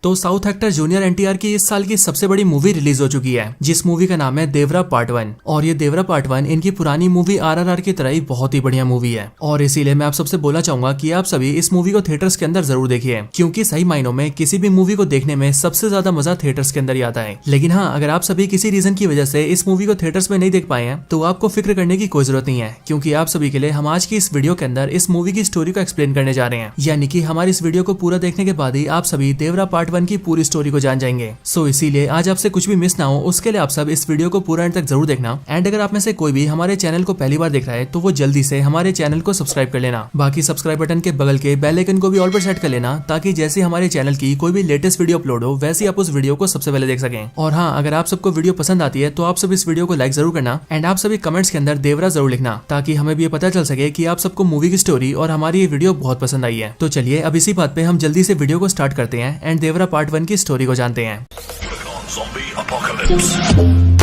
तो south actor junior NTR की इस साल की सबसे बड़ी मूवी रिलीज हो चुकी है, जिस मूवी का नाम है देवरा पार्ट 1। और ये देवरा पार्ट 1 इनकी पुरानी मूवी आरआरआर की तरह ही बहुत ही बढ़िया मूवी है। और इसीलिए मैं आप सबसे बोलना चाहूंगा कि आप सभी इस मूवी को थिएटर्स के अंदर जरूर देखिए, क्योंकि सही मायनों में किसी भी मूवी को देखने में सबसे ज्यादा मजा थिएटर्स के अंदर ही आता है। लेकिन हाँ, अगर आप सभी किसी रीजन की वजह से इस मूवी को थिएटर्स में नहीं देख पाए हैं तो आपको फिक्र करने की कोई जरूरत नहीं है, क्योंकि आप सभी के लिए हम आज की इस वीडियो के अंदर इस मूवी की स्टोरी को एक्सप्लेन करने जा रहे हैं। यानी कि हमारी इस वीडियो को पूरा देखने के बाद ही आप सभी देवरा पार्ट 1 की पूरी स्टोरी को जान जाएंगे। सो इसीलिए आज आपसे कुछ भी मिस ना हो उसके लिए आप सब इस वीडियो को पूरा एंड तक जरूर देखना। एंड अगर आप में से कोई भी हमारे चैनल को पहली बार देख रहा है तो वो जल्दी से हमारे चैनल को सब्सक्राइब कर लेना। बाकी सब्सक्राइब बटन के बगल के बेल आइकन को भी ऑल पर सेट कर लेना, ताकि जैसे हमारे चैनल की कोई भी लेटेस्ट वीडियो अपलोड हो वैसे आप उस वीडियो को सबसे पहले देख सकें। और हाँ, अगर आप सबको वीडियो पसंद आती है तो आप सब इस वीडियो को लाइक जरूर करना एंड आप सभी कमेंट्स के अंदर देवरा जरूर लिखना, ताकि हमें भी ये पता चल सके कि आप सबको मूवी की स्टोरी और हमारी ये वीडियो बहुत पसंद आई है। तो चलिए अब इसी बात पे हम जल्दी से वीडियो को स्टार्ट करते हैं एंड देवरा पार्ट 1 की स्टोरी को जानते हैं। Zombie apocalypse.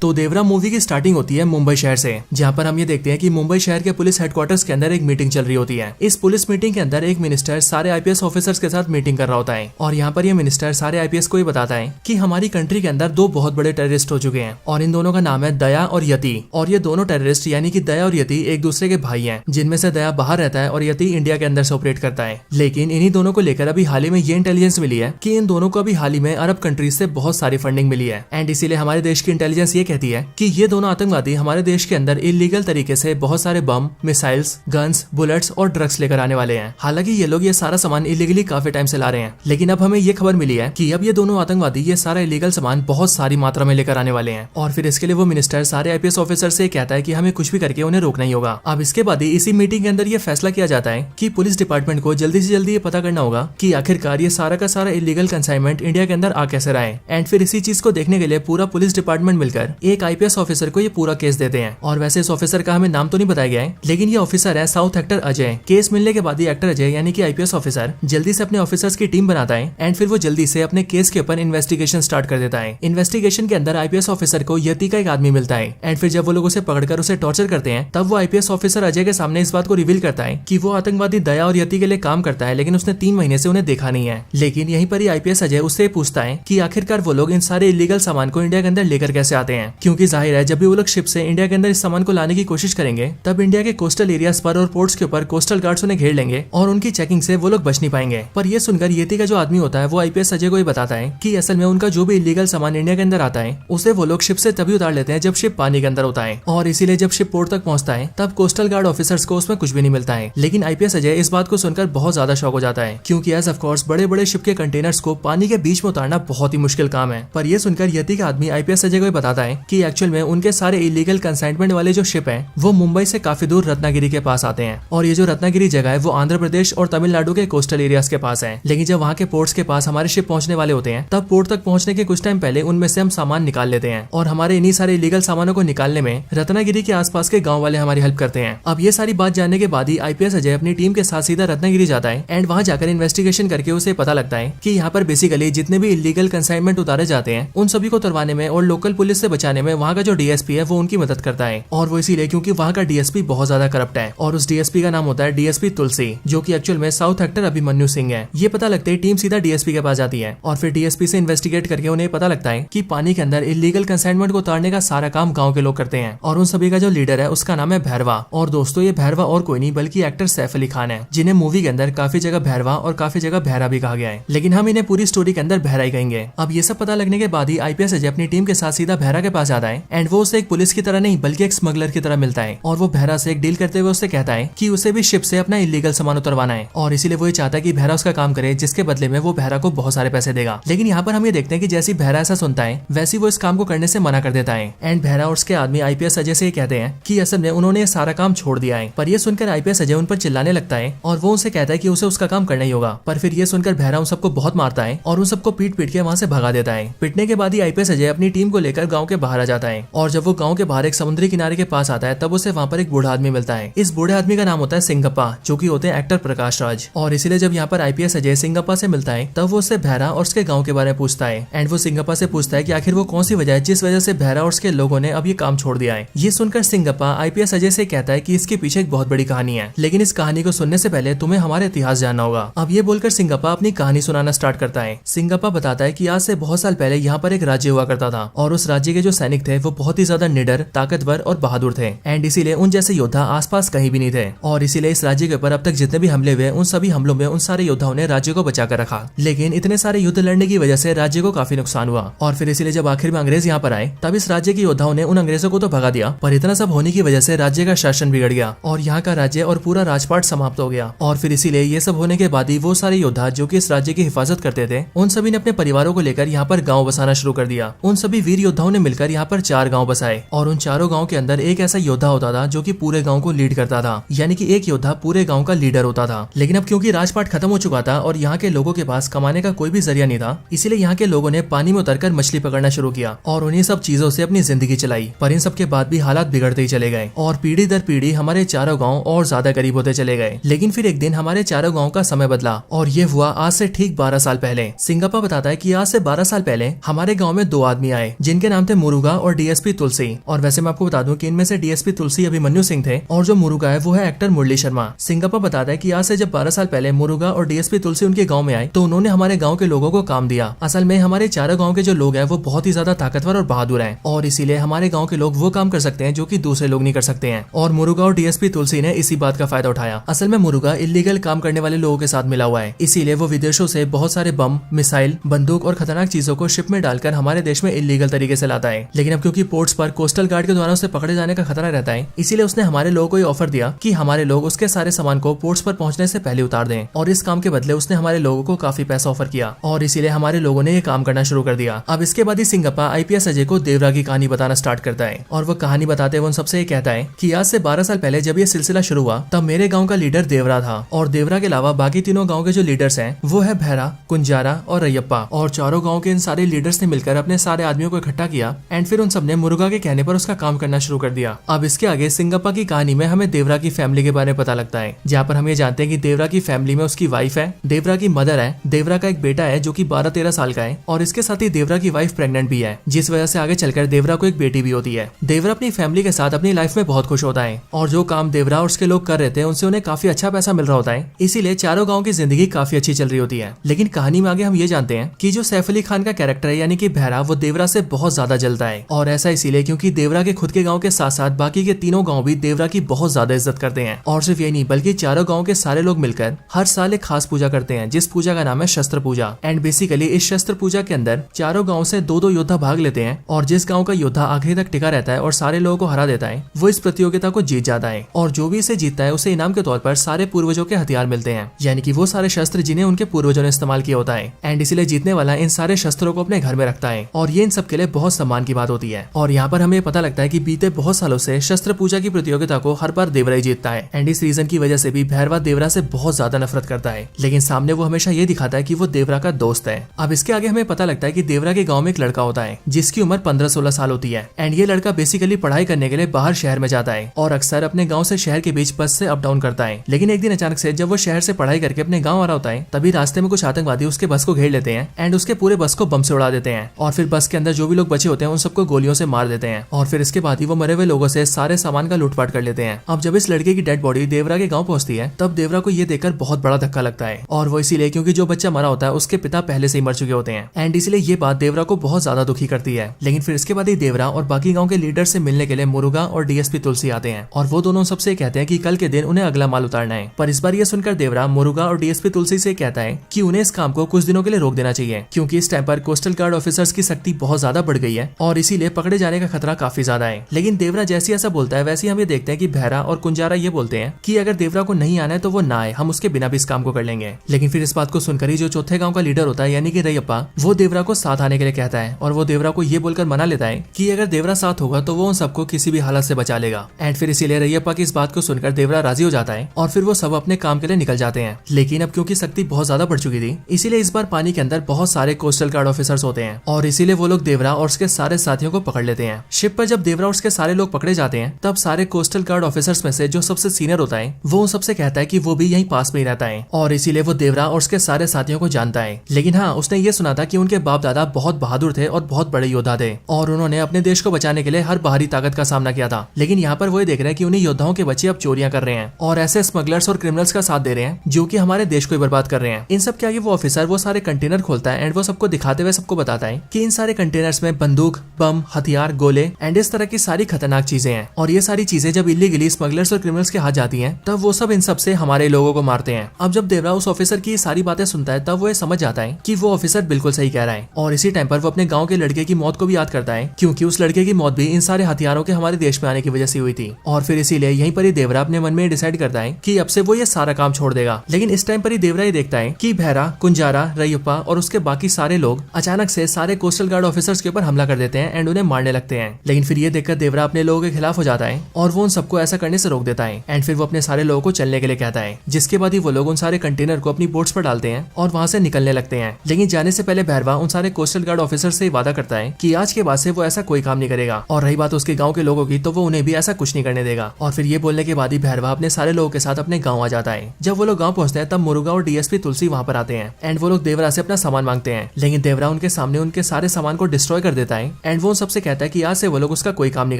तो देवरा मूवी की स्टार्टिंग होती है मुंबई शहर से, जहाँ पर हम ये देखते हैं कि मुंबई शहर के पुलिस हेडक्वार्टर्स के अंदर एक मीटिंग चल रही होती है। इस पुलिस मीटिंग के अंदर एक मिनिस्टर सारे आईपीएस ऑफिसर्स के साथ मीटिंग कर रहा होता है और यहाँ पर ये मिनिस्टर सारे आईपीएस को ये बताता है कि हमारी कंट्री के अंदर दो बहुत बड़े टेररिस्ट हो चुके हैं और इन दोनों का नाम है दया और यति। और ये दोनों टेररिस्ट यानी कि दया और यति एक दूसरे के भाई हैं, जिनमें से दया बाहर रहता है और यति इंडिया के अंदर से ऑपरेट करता है। लेकिन इन्हीं दोनों को लेकर अभी हाल ही में ये इंटेलिजेंस मिली है कि इन दोनों को अभी हाल ही में अरब कंट्रीज से बहुत सारी फंडिंग मिली है। एंड इसीलिए हमारे देश की इंटेलिजेंस ये कहती है कि ये दोनों आतंकवादी हमारे देश के अंदर इलीगल तरीके से बहुत सारे बम, मिसाइल्स, गन्स, बुलेट्स और ड्रग्स लेकर आने वाले हैं। हालांकि ये लोग ये सारा सामान इलीगली काफी टाइम से ला रहे हैं, लेकिन अब हमें ये खबर मिली है कि अब ये दोनों आतंकवादी ये सारा इलीगल सामान बहुत सारी मात्रा में लेकर आने वाले हैं। और फिर इसके लिए वो मिनिस्टर सारे आईपीएस ऑफिसर से कहता है कि हमें कुछ भी करके उन्हें रोकना ही होगा। अब इसके बाद ही इसी मीटिंग के अंदर ये फैसला किया जाता है कि पुलिस डिपार्टमेंट को जल्दी से जल्दी ये पता करना होगा कि आखिरकार ये सारा का सारा इलीगल कंसाइनमेंट इंडिया के अंदर आ कैसे रहा है। एंड फिर इसी चीज को देखने के लिए पूरा पुलिस डिपार्टमेंट मिलकर एक आईपीएस ऑफिसर को ये पूरा केस देते हैं। और वैसे इस ऑफिसर का हमें नाम तो नहीं बताया गया है, लेकिन ये ऑफिसर है साउथ एक्टर अजय। केस मिलने के बाद ही एक्टर अजय यानी कि आईपीएस ऑफिसर जल्दी से अपने ऑफिसर्स की टीम बनाता है एंड फिर वो जल्दी से अपने केस के ऊपर इन्वेस्टिगेशन स्टार्ट कर देता है। इन्वेस्टिगेशन के अंदर आईपीएस ऑफिसर को यति का एक आदमी मिलता है एंड फिर जब वो लोग उसे पकड़कर उसे टॉर्चर करते हैं तब वो आईपीएस ऑफिसर अजय के सामने इस बात को रिवील करता है कि वो आतंकवादी दया और यति के लिए काम करता है, लेकिन उसने 3 महीने से उन्हें देखा नहीं है। लेकिन यहीं पर ही आईपीएस अजय उससे पूछता है कि आखिरकार वो लोग इन सारे इलीगल सामान को इंडिया के अंदर लेकर कैसे आते हैं, क्योंकि जाहिर है जब भी वो लोग शिप से इंडिया के अंदर इस सामान को लाने की कोशिश करेंगे तब इंडिया के कोस्टल एरियाज पर और पोर्ट्स के ऊपर कोस्टल गार्ड्स उन्हें घेर लेंगे और उनकी चेकिंग से वो लोग बच नहीं पाएंगे। पर ये सुनकर यति का जो आदमी होता है वो आईपीएस अजय को ये बताता है कि असल में उनका जो भी इलीगल सामान इंडिया के अंदर आता है उसे वो लोग शिप से तभी उतार लेते हैं जब शिप पानी के अंदर होता है, और इसीलिए जब शिप पोर्ट तक पहुंचता है तब कोस्टल गार्ड ऑफिसर्स को उसमें कुछ भी नहीं मिलता है। लेकिन आईपीएस अजय इस बात को सुनकर बहुत ज्यादा शॉक हो जाता है, क्योंकि एज ऑफ कोर्स बड़े बड़े शिप के कंटेनर्स को पानी के बीच में उतारना बहुत ही मुश्किल काम है। पर यह सुनकर यति का आदमी आईपीएस अजय को बताता है कि एक्चुअल में उनके सारे इलीगल कंसाइनमेंट वाले जो शिप है वो मुंबई से काफी दूर रत्नागिरी के पास आते हैं, और ये जो रत्नागिरी जगह है वो आंध्र प्रदेश और तमिलनाडु के कोस्टल एरियाज के पास है। लेकिन जब वहाँ के पोर्ट्स के पास हमारे शिप पहुंचने वाले होते हैं तब पोर्ट तक पहुंचने के कुछ टाइम पहले उनमें से हम सामान निकाल लेते हैं, और हमारे इन्हीं सारे इलीगल सामानों को निकालने में रत्नागिरी के आसपास के गाँव वाले हमारी हेल्प करते हैं। अब ये सारी बात जानने के बाद ही आईपीएस अजय अपनी टीम के साथ सीधा रत्नागिरी जाता है एंड वहाँ जाकर इन्वेस्टिगेशन करके उसे पता लगता है कि यहाँ पर बेसिकली जितने भी इलीगल कंसाइनमेंट उतारे जाते हैं उन सभी को उतरवाने में और लोकल पुलिस से बचाने में वहाँ का जो डीएसपी है वो उनकी मदद करता है। और वो इसीलिए क्योंकि वहाँ का डीएसपी बहुत ज्यादा करप्ट है और उस डीएसपी का नाम होता है डीएसपी तुलसी, जो कि एक्चुअल में साउथ एक्टर अभिमन्यु सिंह है। ये पता लगते ही टीम सीधा डीएसपी के पास जाती है और फिर डीएसपी से इन्वेस्टिगेट करके उन्हें पता लगता है कि पानी के अंदर इलीगल कंसाइनमेंट को उतारने का सारा काम गाँव के लोग करते हैं, और उन सभी का जो लीडर है उसका नाम है भैरवा। और दोस्तों ये भैरवा और कोई नहीं बल्कि एक्टर सैफ अली खान है, जिन्हें मूवी के अंदर काफी जगह भैरवा और काफी जगह भैरा भी कहा गया है, लेकिन हम इन्हें पूरी स्टोरी के अंदर भैरा ही कहेंगे। अब ये सब पता लगने के बाद ही आईपीएस अजय अपनी टीम के साथ सीधा भैरा के पास जाता है एंड वो उसे एक पुलिस की तरह नहीं बल्कि एक स्मगलर की तरह मिलता है, और वो भैरा से एक डील करते हुए उससे कहता है कि उसे भी शिप से अपना इलीगल सामान उतरवाना है, और इसीलिए वो ये चाहता है कि भैरा उसका काम करे, जिसके बदले में वो भैरा को बहुत सारे पैसे देगा। लेकिन यहाँ पर हम ये देखते हैं कि जैसी भैरा ऐसा सुनता है वैसी वो इस काम को करने से मना कर देता है एंड भैरा और उसके आदमी आईपीएस अजय से कहते हैं कि असल में उन्होंने सारा काम छोड़ दिया है। पर ये सुनकर आईपीएस अजय उन पर चिल्लाने लगता है और वो उनसे कहता है कि उसे उसका काम करना ही होगा। पर फिर ये सुनकर भैरा उन सबको बहुत मारता है और उन सबको पीट पीट के वहाँ से भगा देता है। पिटने के बाद ही आईपीएस अजय अपनी टीम को लेकर गाँव के बाहर आ जाता है और जब वो गांव के बाहर एक समुद्री किनारे के पास आता है तब उसे वहाँ पर एक बूढ़ा आदमी मिलता है। इस बूढ़े आदमी का नाम होता है सिंगप्पा, जो कि होते हैं एक्टर प्रकाश राज। और इसीलिए जब यहाँ पर आईपीएस अजय सिंगप्पा से मिलता है तब वो उससे भैरा और उसके गाँव के बारे में पूछता है। एंड वो सिंगप्पा से पूछता है कि आखिर वो कौन सी वजह है जिस वजह से भैरा और उसके लोगों ने अब ये काम छोड़ दिया है। ये सुनकर सिंगप्पा आईपीएस अजय से कहता है कि इसके पीछे एक बहुत बड़ी कहानी है, लेकिन इस कहानी को सुनने से पहले तुम्हें हमारे इतिहास जानना होगा। अब ये बोलकर सिंगप्पा अपनी कहानी सुनाना स्टार्ट करता है। सिंगप्पा बताता है कि आज से बहुत साल पहले यहाँ पर एक राज्य हुआ करता था और उस राज्य के जो सैनिक थे वो बहुत ही ज्यादा निडर, ताकतवर और बहादुर थे। एंड इसीलिए उन जैसे योद्धा आसपास कहीं भी नहीं थे और इसीलिए इस राज्य के ऊपर अब तक जितने भी हमले हुए उन सभी हमलों में उन सारे योद्धाओं ने राज्य को बचा कर रखा। लेकिन इतने सारे युद्ध लड़ने की वजह से राज्य को काफी नुकसान हुआ और फिर इसीलिए जब आखिर में अंग्रेज यहाँ पर आए तब इस राज्य के योद्धाओं ने उन अंग्रेजों को तो भगा दिया, पर इतना सब होने की वजह से राज्य का शासन बिगड़ गया और यहाँ का राज्य और पूरा राजपाट समाप्त हो गया। और फिर इसीलिए ये सब होने के बाद ही वो सारे योद्धा जो कि इस राज्य की हिफाजत करते थे उन सभी ने अपने परिवारों को लेकर यहाँ पर गाँव बसाना शुरू कर दिया। उन सभी वीर योद्धाओं ने मिलकर यहाँ पर 4 गाँव बसाए और उन चारों गाँव के अंदर एक ऐसा योद्धा होता था जो कि पूरे गाँव को लीड करता था, यानी कि एक योद्धा पूरे गाँव का लीडर होता था। लेकिन अब क्योंकि राजपाट खत्म हो चुका था और यहाँ के लोगों के पास कमाने का कोई भी जरिया नहीं था, इसीलिए यहाँ के लोगों ने पानी में उतरकर मछली पकड़ना शुरू किया और उन्हीं सब चीजों से अपनी जिंदगी चलाई। पर इन सब के बाद भी हालात बिगड़ते ही चले गए और पीढ़ी दर पीढ़ी हमारे चारों गाँव और ज्यादा गरीब होते चले गए। लेकिन फिर एक दिन हमारे चारों गाँव का समय बदला और ये हुआ आज से ठीक 12 साल पहले। सिंगप्पा बताता है कि आज से 12 साल पहले हमारे गाँव में 2 आदमी आए जिनके नाम थे मुरुगा और डीएसपी तुलसी। और वैसे मैं आपको बता दूं कि इनमें से डीएसपी तुलसी अभिमन्यु सिंह थे और जो मुरुगा है वो है एक्टर मुरली शर्मा। सिंगप्पा बताता है कि आज से जब 12 साल पहले मुरुगा और डीएसपी तुलसी उनके गाँव में आए तो उन्होंने हमारे गाँव के लोगों को काम दिया। असल में हमारे चारों गाँव के जो लोग हैं वो बहुत ही ज्यादा ताकतवर और बहादुर हैं और इसीलिए हमारे गाँव के लोग वो काम कर सकते हैं जो कि दूसरे लोग नहीं कर सकते हैं। और मुरुगा और डीएसपी तुलसी ने इसी बात का फायदा उठाया। असल में मुरुगा इलीगल काम करने वाले लोगों के साथ मिला हुआ है, इसीलिए वो विदेशों से बहुत सारे बम, मिसाइल, बंदूक और खतरनाक चीजों को शिप में डालकर हमारे देश में इलीगल तरीके से लाता है। लेकिन अब क्योंकि पोर्ट्स पर कोस्टल गार्ड के द्वारा उसे पकड़े जाने का खतरा रहता है, इसीलिए उसने हमारे लोगों को ये ऑफर दिया कि हमारे लोग उसके सारे सामान को पोर्ट्स पर पहुंचने से पहले उतार दें और इस काम के बदले उसने हमारे लोगों को काफी पैसा ऑफर किया और इसीलिए हमारे लोगों ने ये काम करना शुरू कर दिया। अब इसके बाद ही सिंगप्पा आईपीएस अजय को देवरा की कहानी बताना स्टार्ट करता है और वो कहानी बताते हुए उन सबसे ये कहता है कि आज से 12 साल पहले जब ये सिलसिला शुरू हुआ तब मेरे गाँव का लीडर देवरा था और देवरा के अलावा बाकी तीनों गाँव के जो लीडर्स हैं वो है भैरा, कुंजारा और रैयप्पा। और चारों गाँव के इन सारे लीडर्स ने मिलकर अपने सारे आदमियों को इकट्ठा किया एंड फिर उन सबने मुरुगा के कहने पर उसका काम करना शुरू कर दिया। अब इसके आगे सिंगप्पा की कहानी में हमें देवरा की फैमिली के बारे में पता लगता है, जहाँ पर हम ये जानते हैं कि देवरा की फैमिली में उसकी वाइफ है, देवरा की मदर है, देवरा का एक बेटा है जो कि 12-13 साल का है और इसके साथ ही देवरा की वाइफ प्रेग्नेंट भी है, जिस वजह से आगे चलकर देवरा को एक बेटी भी होती है। देवरा अपनी फैमिली के साथ अपनी लाइफ में बहुत खुश होता है और जो काम देवरा और उसके लोग कर रहे थे उनसे उन्हें काफी अच्छा पैसा मिल रहा होता है, इसीलिए चारों गाँव की जिंदगी काफी अच्छी चल रही होती है। लेकिन कहानी में आगे हम ये जानते हैं कि जो सैफ अली खान का कैरेक्टर है यानी कि भैरा, वो देवरा से बहुत ज्यादा जलता है और ऐसा इसीलिए क्योंकि देवरा के खुद के गांव के साथ साथ बाकी के तीनों गांव भी देवरा की बहुत ज्यादा इज्जत करते हैं। और सिर्फ यही नहीं बल्कि चारों गांव के सारे लोग मिलकर हर साल एक खास पूजा करते हैं जिस पूजा का नाम है शस्त्र पूजा। एंड बेसिकली इस शस्त्र पूजा के अंदर चारों गाँव से 2-2 योद्धा भाग लेते हैं और जिस गाँव का योद्धा आखिरी तक टिका रहता है और सारे लोगों को हरा देता है वो इस प्रतियोगिता को जीत जाता है और जो भी इसे जीतता है उसे इनाम के तौर पर सारे पूर्वजों के हथियार मिलते हैं, यानी कि वो सारे शस्त्र जिन्हें उनके पूर्वजों ने इस्तेमाल किया होता है। एंड इसलिए जीतने वाला इन सारे शस्त्रों को अपने घर में रखता है और ये इन सब के लिए बहुत सम्मान की बात होती है। और यहाँ पर हमें पता लगता है कि बीते बहुत सालों से शस्त्र पूजा की प्रतियोगिता को हर बार देवरा ही जीतता है एंड इस रीजन की वजह से भी भैरवा देवरा से बहुत ज्यादा नफरत करता है, लेकिन सामने वो हमेशा ये दिखाता है कि वो देवरा का दोस्त है। अब इसके आगे हमें पता लगता है कि देवरा के गाँव में एक लड़का होता है जिसकी उम्र 15-16 साल होती है एंड ये लड़का बेसिकली पढ़ाई करने के लिए बाहर शहर में जाता है और अक्सर अपने गाँव से शहर के बीच बस से अप डाउन करता है। लेकिन एक दिन अचानक से जब वो शहर से पढ़ाई करके अपने गाँव आ रहा होता है तभी रास्ते में कुछ आतंकवादी उसके बस को घेर लेते हैं एंड उसके पूरे बस को बम से उड़ा देते हैं और फिर बस के अंदर जो भी लोग बचे होते हैं उन सबको गोलियों से मार देते हैं और फिर इसके बाद ही वो मरे हुए लोगों से सारे सामान का लूटपाट कर लेते हैं। अब जब इस लड़के की डेड बॉडी देवरा के गाँव पहुंचती है तब देवरा को ये देखकर बहुत बड़ा धक्का लगता है और वो इसीलिए क्योंकि जो बच्चा मरा होता है उसके पिता पहले से ही मर चुके होते हैं एंड इसलिए ये बात देवरा को बहुत ज्यादा दुखी करती है। लेकिन फिर इसके बाद ही देवरा और बाकी गाँव के लीडर से मिलने के लिए मुरुगा और डीएसपी तुलसी आते हैं और वो दोनों सबसे कहते हैं कि कल के दिन उन्हें अगला माल उतारना है। पर इस बार ये सुनकर देवरा मुरुगा और डीएसपी तुलसी से कहता है कि उन्हें इस काम को कुछ दिनों के लिए रोक देना चाहिए क्योंकि इस टाइम पर कोस्टल गार्ड ऑफिसर्स की सख्ती बहुत ज्यादा बढ़ गई है और इसीलिए पकड़े जाने का खतरा काफी ज्यादा है। लेकिन देवरा जैसे ऐसा बोलता है वैसे हम ये देखते हैं कि भैरा और कुंजारा ये बोलते हैं कि अगर देवरा को नहीं आना है तो वो ना आए, हम उसके बिना भी इस काम को कर लेंगे। लेकिन फिर इस बात को सुनकर ही जो चौथे गाँव का लीडर होता है यानी कि रैयप्पा, वो देवरा को साथ आने के लिए कहता है और वो देवरा को ये बोलकर मना लेता है कि अगर देवरा साथ होगा तो वो उन सबको किसी भी हालत से बचा लेगा। एंड फिर इसीलिए रैयप्पा की इस बात को सुनकर देवरा राजी हो जाता है और फिर वो सब अपने काम के लिए निकल जाते हैं। लेकिन अब क्योंकि सख्ती बहुत ज्यादा बढ़ चुकी थी इसीलिए इस बार पानी के अंदर बहुत सारे कोस्टल गार्ड ऑफिसर्स होते हैं और इसीलिए वो लोग देवरा और उसके सारे सारे साथियों को पकड़ लेते हैं। शिप पर जब देवरा और उसके सारे लोग पकड़े जाते हैं तब सारे कोस्टल गार्ड ऑफिसर्स में से जो सबसे सीनियर होता है वो उन सबसे कहता है कि वो भी यहीं पास में ही रहता है और इसीलिए वो देवरा और उसके सारे साथियों को जानता है। लेकिन हाँ, उसने ये सुना था कि उनके बाप दादा बहुत बहादुर थे और बहुत बड़े योद्धा थे और उन्होंने अपने देश को बचाने के लिए हर बाहरी ताकत का सामना किया था। लेकिन यहाँ पर वो देख रहे हैं कि उन्हीं योद्धाओं के बच्चे अब चोरियां कर रहे हैं और ऐसे स्मगलर्स और क्रिमिनल्स का साथ दे रहे हैं जो कि हमारे देश को बर्बाद कर रहे हैं। इन सब के आगे वो ऑफिसर वो सारे कंटेनर खोलता है एंड वो सबको दिखाते हुए सबको बताता है कि इन सारे कंटेनर्स में बंदूक, बम, हथियार, गोले एंड इस तरह की सारी खतरनाक चीजें हैं और ये सारी चीजें जब इलीगली स्मगलर्स और क्रिमिनल्स के हाथ जाती हैं तब वो सब इन सब से हमारे लोगों को मारते हैं। अब जब देवरा उस ऑफिसर की सारी बातें सुनता है तब वो ये समझ जाता है कि वो ऑफिसर बिल्कुल सही कह रहा है और इसी टाइम पर वो अपने गाँव के लड़के की मौत को भी याद करता है क्योंकि उस लड़के की मौत भी इन सारे हथियारों के हमारे देश में आने की वजह से हुई थी। और फिर इसीलिए यहीं पर ही देवरा अपने मन में डिसाइड करता है कि अब से वो ये सारा काम छोड़ देगा। लेकिन इस टाइम पर ही देवरा ये देखता है कि भैरा, कुंजारा, रैयप्पा और उसके बाकी सारे लोग अचानक से सारे कोस्टल गार्ड ऑफिसर्स के ऊपर हमला कर देते हैं एंड उन्हें मारने लगते हैं। लेकिन फिर ये देखकर देवरा अपने लोगों के खिलाफ हो जाता है और वो उन सबको ऐसा करने से रोक देता है एंड फिर वो अपने सारे लोगों को चलने के लिए कहता है, जिसके बाद ही वो लोग उन सारे कंटेनर को अपनी बोट्स पर डालते हैं और वहां से निकलने लगते हैं। लेकिन जाने से पहले भैरवा उन सारे कोस्टल गार्ड ऑफिसर से वादा करता है कि आज के बाद से वो ऐसा कोई काम नहीं करेगा और रही बात उसके गाँव के लोगों की तो वो उन्हें भी ऐसा कुछ नहीं करने देगा। और फिर ये बोलने के बाद ही भैरवा अपने सारे लोगों के साथ अपने गाँव आ जाता है। जब वो लोग गाँव पहुंचते हैं तब मुरुगा और डीएसपी तुलसी वहाँ पर आते हैं एंड वो लोग देवरा से अपना सामान मांगते हैं। लेकिन देवरा उनके सामने उनके सारे सामान को डिस्ट्रॉय कर देता है एंड वो सबसे कहता है कि आज से वो लोग उसका कोई काम नहीं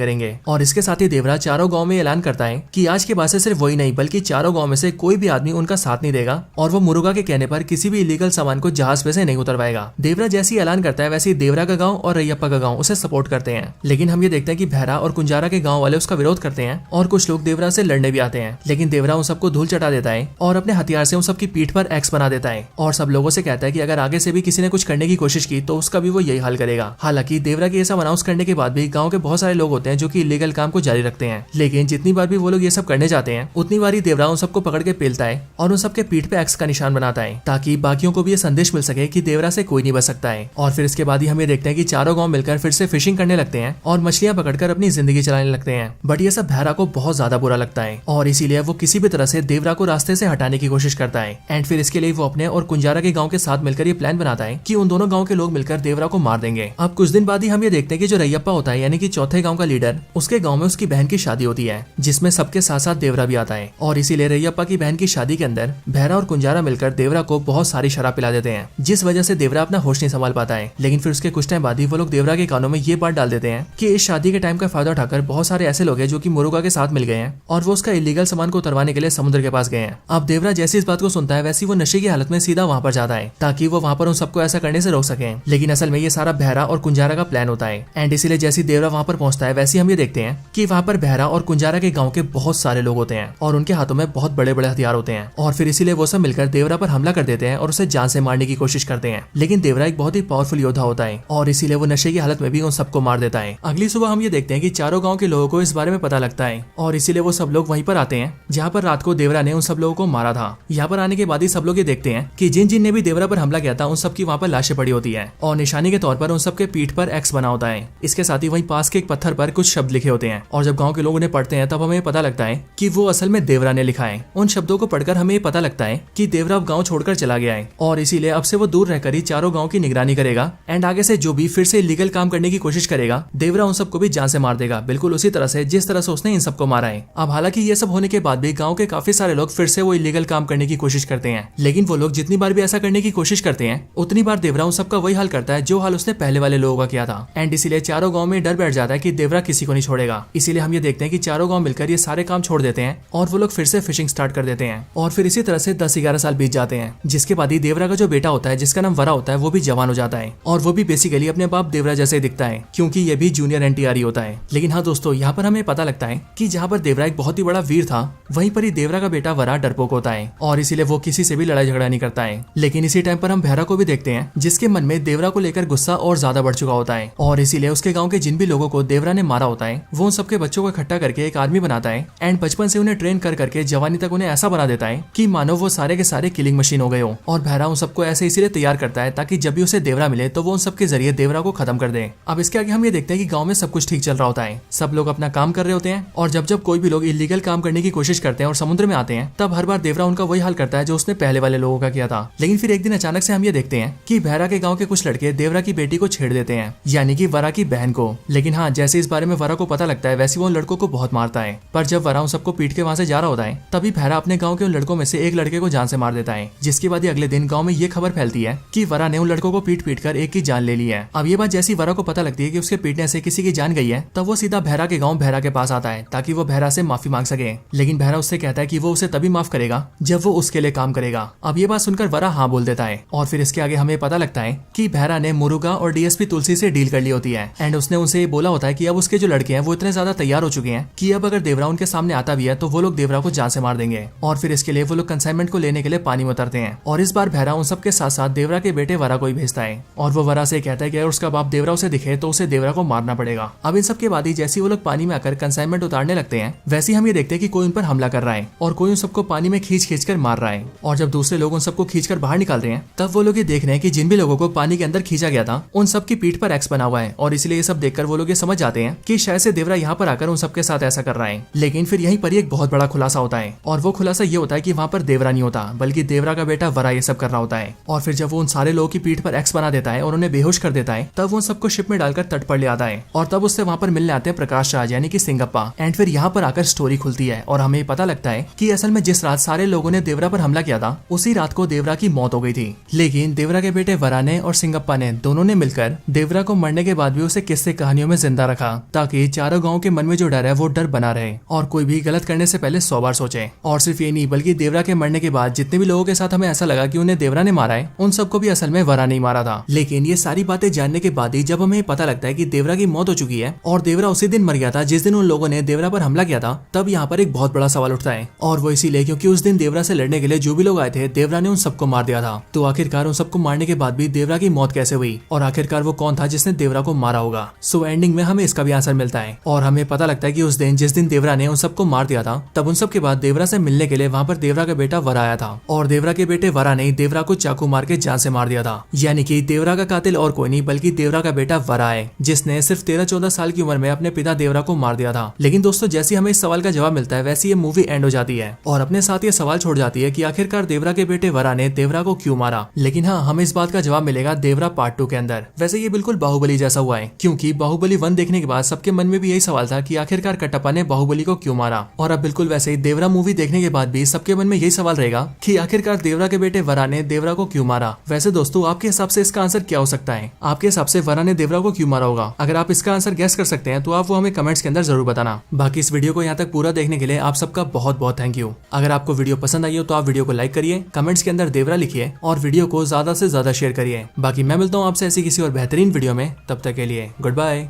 करेंगे। और इसके साथ ही देवरा चारों गाँव में ऐलान करता है कि आज के बाद से सिर्फ वही नहीं बल्कि चारों गाँव में से कोई भी आदमी उनका साथ नहीं देगा और वो मुरुगा के कहने पर किसी भी इलीगल सामान को जहाज पे से नहीं उतरवाएगा। देवरा जैसी ऐलान करता है वैसे ही देवरा का गाँव और रैयप्पा का गाँव उसे सपोर्ट करते हैं। लेकिन हम ये देखते हैं कि भैरा और कुंजारा के गाँव वाले उसका विरोध करते हैं और कुछ लोग देवरा से लड़ने भी आते हैं। लेकिन देवरा उन सबको धूल चटा देता है और अपने हथियार से उन सबकी पीठ पर एक्स बना देता है और सब लोगों से कहता है कि अगर आगे से भी किसी ने कुछ करने की कोशिश की तो उसका भी वो यही हाल करेगा। हालांकि देवरा की ऐसा अनाउंस करने के बाद भी गाँव के बहुत सारे लोग होते हैं जो कि इलीगल काम को जारी रखते हैं। लेकिन जितनी बार भी वो लोग ये सब करने जाते हैं उतनी बार ही देवरा उन सबको पकड़ के पेलता है और उन सबके पीठ पे एक्स का निशान बनाता है ताकि बाकियों को भी ये संदेश मिल सके कि देवरा से कोई नहीं बच सकता है। और फिर इसके बाद ही हम ये देखते हैं कि चारों गाँव मिलकर फिर से फिशिंग करने लगते हैं और मछलियां पकड़कर अपनी जिंदगी चलाने लगते हैं। बट ये सब भैरा को बहुत ज्यादा बुरा लगता है और इसीलिए वो किसी भी तरह से देवरा को रास्ते से हटाने की कोशिश करता है एंड फिर इसके लिए वो अपने और कुंजारा के गाँव के साथ मिलकर ये प्लान बनाता है कि उन दोनों गाँव के लोग मिलकर देवरा को मार देंगे। अब कुछ दिन बाद ही हम ये देखते हैं कि जो रैयप्पा होता है यानी कि चौथे गाँव का लीडर, उसके गाँव में उसकी बहन की शादी होती है जिसमें सबके साथ साथ देवरा भी आता है। और इसीलिए रैयप्पा की बहन की शादी के अंदर भैरा और कुंजारा मिलकर देवरा को बहुत सारी शराब पिला देते हैं जिस वजह से देवरा अपना होश नहीं संभाल पाता है। लेकिन फिर उसके कुछ टाइम बाद ही वो लोग देवरा के कानों में ये बात डाल देते हैं कि इस शादी के टाइम का फायदा उठाकर बहुत सारे ऐसे लोग हैं जो कि मुरुगा के साथ मिल गए हैं और वो उसका इलीगल सामान को उतरवाने के लिए समुद्र के पास गए हैं। अब देवरा जैसे इस बात को सुनता है वैसे वो नशे की हालत में सीधा वहाँ पर जाता है ताकि वो वहाँ पर उन सबको ऐसा करने से रोक सके। लेकिन असल में ये सारा भैरा और कुंजारा का प्लान होता है एंड इसीलिए जैसे देवरा वहाँ पर पहुंचता है वैसे हम ये देखते हैं कि वहाँ पर भैरा और कुंजारा के गाँव के बहुत सारे लोग होते हैं और उनके हाथों में बहुत बड़े बड़े हथियार होते हैं और फिर इसीलिए वो सब मिलकर देवरा पर हमला कर देते हैं और उसे जान से मारने की कोशिश करते हैं। लेकिन देवरा एक बहुत ही पावरफुल योद्धा होता है और इसीलिए वो नशे की हालत में भी उन सबको मार देता है। अगली सुबह हम ये देखते हैं कि चारों गाँव के लोगों को इस बारे में पता लगता है और इसीलिए वो सब लोग वहीं पर आते हैं जहाँ पर रात को देवरा ने उन सब लोगों को मारा था। यहाँ पर आने के बाद ही सब लोग ये देखते हैं कि जिन जिन ने भी देवरा पर हमला किया था उन सबकी वहाँ पर लाशें पड़ी होती है और निशानी के तौर पर उन सबके पीठ पर एक्स बना होता है। इसके साथ ही वहीं पास के एक पत्थर पर कुछ शब्द लिखे होते हैं और जब गाँव के लोग उन्हें पढ़ते हैं तब हमें पता लगता है कि वो असल में देवरा ने लिखा है। उन शब्दों को पढ़कर हमें पता लगता है कि देवरा अब गाँव छोड़कर चला गया है और इसीलिए अब से वो दूर रहकर ही चारों गाँव की निगरानी करेगा एंड आगे से जो भी फिर से इलीगल काम करने की कोशिश करेगा देवरा उन सबको भी जान से मार देगा, बिल्कुल उसी तरह से जिस तरह से उसने इन सबको मारा है। अब हालांकि ये सब होने के बाद भी गांव के काफी सारे लोग फिर से वो इलीगल काम करने की कोशिश करते हैं। लेकिन वो लोग जितनी बार भी ऐसा करने की कोशिश करते हैं उतनी बार देवरा उन सबका वही हाल करता है जो हाल उसने पहले वाले लोगों का किया था एंड इसीलिए चारों गाँव में डर बैठ जाता है कि देवरा किसी को नहीं छोड़ेगा। इसीलिए हम ये देखते हैं कि चारों गाँव मिलकर ये सारे काम छोड़ देते हैं और वो लोग फिर से फिशिंग स्टार्ट कर देते हैं और फिर इसी तरह से 10-11 साल बीत जाते हैं जिसके बाद ही देवरा का जो बेटा होता है जिसका नाम वरा होता है वो भी जवान हो जाता है और वो भी बेसिकली अपने बाप देवरा जैसे दिखता है क्योंकि ये भी जूनियर एनटीआर ही होता है। लेकिन हाँ दोस्तों, यहाँ पर हमें पता लगता है कि जहाँ पर देवरा एक बहुत ही बड़ा वीर था वहीं पर ही देवरा का बेटा वरा डरपोक होता है और इसीलिए वो किसी से भी लड़ाई झगड़ा नहीं करता है। लेकिन इसी टाइम पर हम भैरा को भी देखते हैं जिसके मन में देवरा को लेकर गुस्सा और ज्यादा बढ़ चुका होता है और इसीलिए उसके गाँव के जिन भी लोगों को देवरा ने मारा होता है वो उन सबके बच्चों को इकट्ठा करके एक आर्मी बनाता है एंड बचपन से उन्हें ट्रेन कर करके जवानी तक उन्हें ऐसा बना देता है कि मानो वो सारे के सारे किलिंग मशीन हो गए हो। और भैरा उन सबको ऐसे इसीलिए तैयार करता है ताकि जब भी उसे देवरा मिले तो वो उन सबके जरिए देवरा को खत्म कर दे। अब इसके आगे हम ये देखते हैं कि गाँव में सब कुछ ठीक चल रहा होता है, सब लोग अपना काम कर रहे होते हैं और जब जब कोई भी लोग इलीगल काम करने की कोशिश करते हैं और समुद्र में आते हैं तब हर बार देवरा उनका वही हाल करता है जो उसने पहले वाले लोगों का किया था। लेकिन फिर एक दिन अचानक से हम ये देखते हैं कि भैरा के गाँव के कुछ लड़के देवरा की बेटी को छेड़ देते हैं, यानी कि वरा की बहन को। लेकिन हाँ, जैसे इस बारे में वरा को पता लगता है वैसे वो उन लड़कों को बहुत मारता है। पर जब वरा उन सबको पीट के वहाँ से जा रहा होता है तभी भैरा अपने गाँव के उन लड़कों में से एक लड़के को जान से मार देता है। जिसके बाद अगले दिन गाँव में ये खबर फैलती है कि वरा ने उन लड़कों को पीट कर एक की जान ले ली है। अब ये बात जैसी वरा को पता लगती है कि उसके पीटने से किसी की जान गई है तब वो सीधा भैरा के गाँव भैरा के पास आता है ताकि वो भैरा से माफी मांग सके। लेकिन भैरा उससे कहता है कि वो उसे तभी माफ करेगा जब वो उसके लिए काम करेगा। अब ये बात सुनकर वरा हाँ बोल देता है और फिर इसके आगे हमें पता लगता है कि भैरा ने मुरुगा और डीएसपी तुलसी से डील कर ली होती है एंड उसने उनसे बोला होता है कि अब उसके जो लड़के हैं वो इतने ज्यादा तैयार हो चुके हैं कि अब अगर देवरा उनके सामने आता भी है तो वो लोग देवरा को जान से मार देंगे। और फिर इसके लिए वो लोग कंसाइनमेंट को लेने के लिए पानी में उतरते हैं और इस बार भैरा उन सबके साथ साथ देवरा के बेटे वरा को ही भेजता है और वो वरा से कहता है कि अगर उसका बाप देवरा उसे दिखे तो उसे देवरा को मारना पड़ेगा। अब इन सब के बाद ही जैसे वो लोग पानी में आकर कंसाइनमेंट उतारने लगते हैं वैसे हम ये देखते हैं कि कोई उन पर हमला कर रहा है और कोई उन सबको पानी में खींच कर मार रहा है। और जब दूसरे लोग उन सबको खींचकर बाहर निकाल रहे हैं तब वो लोग ये देख रहे हैं कि जिन भी लोगों को पानी के अंदर खींचा गया था उन सब की पीठ पर एक्स बना हुआ है और इसलिए ये सब देखकर वो लोग ये समझ जाते हैं कि शायद से देवरा यहाँ पर आकर उन सबके साथ ऐसा कर रहा है। लेकिन फिर यहीं पर एक बहुत बड़ा खुलासा होता है और वो खुलासा ये होता है कि वहाँ पर देवरा नहीं होता बल्कि देवरा का बेटा वरा ये सब कर रहा होता है। और फिर जब वो उन सारे लोगों की पीठ पर एक्स बना देता है और उन्हें बेहोश कर देता है तब वो उन सबको शिप में डालकर तट पर ले आता है और तब उससे वहाँ पर मिलने आते हैं प्रकाश राज यानी कि सिंगप्पा। एंड फिर यहाँ पर आकर स्टोरी खुलती है और हमें पता लगता है कि असल में जिस रात सारे लोगों ने देवरा पर हमला किया था उसी रात को देवरा की मौत हो गई थी। लेकिन देवरा के बेटे वरा ने और सिंगप्पा ने दोनों ने मिलकर देवरा को मरने के बाद भी उसे किस्से कहानियों में जिंदा रखा ताकि चारों गाँव के मन में जो डर है वो डर बना रहे और कोई भी गलत करने से पहले 100 बार सोचे। और सिर्फ ये नहीं बल्कि देवरा के मरने के बाद जितने भी लोगों के साथ हमें ऐसा लगा कि उन्हें देवरा ने मारा है उन सबको भी असल में वरा नहीं मारा था। लेकिन ये सारी बातें जानने के बाद ही जब हमें पता लगता है कि देवरा की मौत हो चुकी है और देवरा उसी दिन मर गया था जिस दिन उन लोगों ने देवरा पर हमला किया था तब यहाँ पर एक बहुत बड़ा सवाल उठता है और वो इसीलिए क्योंकि उस दिन देवरा से लड़ने के लिए जो भी लोग आए थे देवरा ने उन सबको मार दिया था। तो आखिरकार उन सबको मारने के बाद भी देवरा की मौत कैसे हुई और आखिरकार वो कौन था जिसने देवरा को मारा होगा। सो एंडिंग में हमें इसका भी आंसर मिलता है और हमें पता लगता है कि उस दिन जिस दिन देवरा ने उन सबको मार दिया था तब उन सब के बाद देवरा से मिलने के लिए वहाँ पर देवरा का बेटा वरा आया था और देवरा के बेटे वरा ने देवरा को चाकू मार के जान से मार दिया था। यानी कि देवरा का कातिल और कोई नहीं बल्कि देवरा का बेटा वरा है जिसने सिर्फ 13-14 साल की उम्र में अपने पिता देवरा को मार दिया था। लेकिन दोस्तों जैसे हमें इस सवाल का जवाब मिलता है वैसे ये मूवी एंड हो जाती है और अपने साथ ये सवाल छोड़ जाती है कि आखिरकार देवरा के बेटे वरा ने देवरा को क्यों मारा। लेकिन हाँ, हमें इस बात का जवाब मिलेगा देवरा पार्ट 2 के अंदर। वैसे ये बिल्कुल बाहुबली जैसा हुआ है क्योंकि बाहुबली 1 देखने के बाद सबके मन में भी यही सवाल था कि आखिरकार कटप्पा ने बाहुबली को क्यों मारा और अब बिल्कुल वैसे ही देवरा मूवी देखने के बाद भी सबके मन में यही सवाल रहेगा कि आखिरकार देवरा के बेटे वरा ने देवरा को क्यों मारा। वैसे दोस्तों आपके हिसाब से इसका आंसर क्या हो सकता है? आपके हिसाब से वरा ने देवरा को क्यों मारा होगा? अगर आप इसका आंसर गेस कर सकते हैं तो आप वो हमें कमेंट्स के अंदर जरूर बताना। बाकी इस वीडियो को यहाँ तक पूरा देखने के लिए आप सबका बहुत बहुत थैंक यू। अगर आपको वीडियो पसंद आई हो तो आप वीडियो को लाइक करिए, कमेंट्स के अंदर देवरा लिखिए और वीडियो को ज्यादा से ज्यादा शेयर करिए। बाकी मैं मिलता हूँ आपसे ऐसी किसी और बेहतरीन वीडियो में, तब तक के लिए गुड बाय।